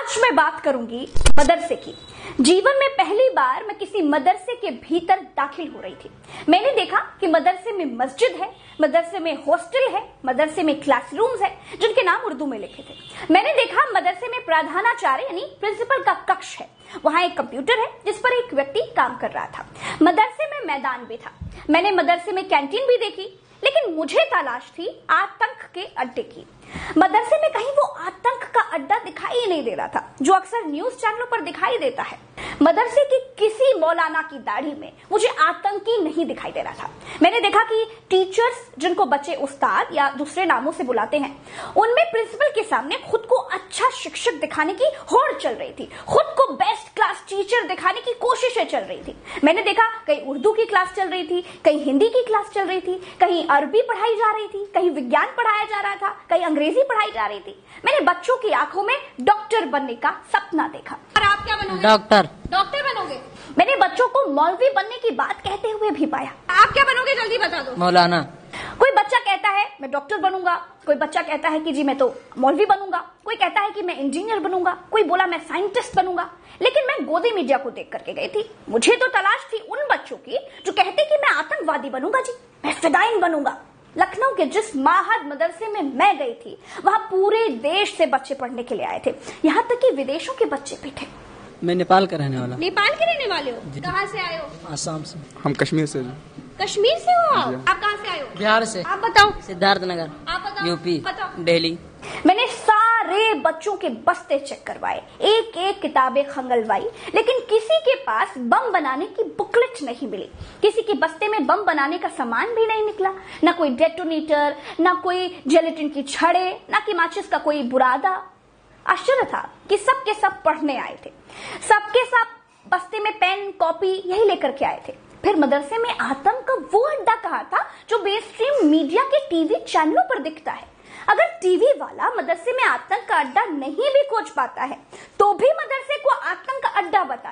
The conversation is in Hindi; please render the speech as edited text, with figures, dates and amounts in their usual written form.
आज मैं बात करूंगी मदरसे की। जीवन में पहली बार मैं किसी मदरसे के भीतर दाखिल हो रही थी। मैंने देखा कि मदरसे में मस्जिद है, मदरसे में हॉस्टल है, मदरसे में क्लासरूम्स है जिनके नाम उर्दू में लिखे थे। मैंने देखा मदरसे में प्रधानाचार्य यानी प्रिंसिपल का कक्ष है, वहां एक कंप्यूटर है जिस पर एक व्यक्ति काम कर रहा था। मदरसे में मैदान भी था। मैंने मदरसे में कैंटीन भी देखी, लेकिन मुझे तलाश थी आतंक के अड्डे की। मदरसे में कहीं वो आतंक का अड्डा दिखाई नहीं दे रहा था जो अक्सर न्यूज चैनलों पर दिखाई देता है। मदरसे की किसी मौलाना की दाढ़ी में मुझे आतंकी नहीं दिखाई दे रहा था। मैंने देखा कि टीचर्स, जिनको बच्चे उस्ताद या दूसरे नामों से बुलाते हैं, उनमें प्रिंसिपल के सामने खुद को अच्छा शिक्षक दिखाने की होड़ चल रही थी, खुद को बेस्ट क्लास टीचर दिखाने की कोशिशें चल रही थी। मैंने देखा कहीं उर्दू की क्लास चल रही थी, कहीं हिंदी की क्लास चल रही थी, कहीं अरबी पढ़ाई जा रही थी, कहीं विज्ञान पढ़ाया जा रहा था, कहीं अंग्रेजी पढ़ाई जा रही थी। मैंने बच्चों की आंखों में डॉक्टर बनने का सपना देखा। और आप क्या बनोगे? डॉक्टर बनोगे। मैंने बच्चों को मौलवी बनने की बात कहते हुए भी पाया। आप क्या बनोगे जल्दी बता दो। मौलाना। कोई बच्चा कहता है मैं डॉक्टर बनूंगा, कोई बच्चा कहता है कि जी मैं तो मौलवी बनूंगा, कोई कहता है कि मैं इंजीनियर बनूंगा, कोई बोला मैं साइंटिस्ट बनूंगा। लेकिन मैं गोदी मीडिया को देख करके गई थी। मुझे तो तलाश थी उन बच्चों की जो कहते कि मैं आतंकवादी बनूंगा, जी मैं फिदाइन बनूंगा। लखनऊ के जिस माहद मदरसे में मैं गई थी, वहां पूरे देश से बच्चे पढ़ने के लिए आए थे, यहाँ तक कि विदेशों के बच्चे भी थे। मैं नेपाल का रहने वाला। नेपाल के रहने वाले हो? कहाँ से आए हो? आसाम से। हम कश्मीर से। कश्मीर से हो आप कहाँ से आए हो? बिहार से। आप बताओ। सिद्धार्थनगर। आप बताओ। यूपी। बताओ। दिल्ली। मैंने सारे बच्चों के बस्ते चेक करवाए, एक एक किताबें खंगलवाई, लेकिन किसी के पास बम बनाने की बुकलेट नहीं मिली। किसी के बस्ते में बम बनाने का सामान भी नहीं निकला, ना कोई डेटोनेटर, ना कोई जेलेटिन की छड़े, ना कि माचिस का कोई बुरादा। आश्चर्य था कि सब के सब पढ़ने आए थे, सबके सब बस्ते में पेन कॉपी यही लेकर के आए थे। फिर मदरसे में आतंक का वो अड्डा कहाँ था जो मेनस्ट्रीम मीडिया के टीवी चैनलों पर दिखता है। अगर टीवी वाला मदरसे में आतंक का अड्डा नहीं भी खोज पाता है तो भी मदरसे को आतंक का अड्डा बताता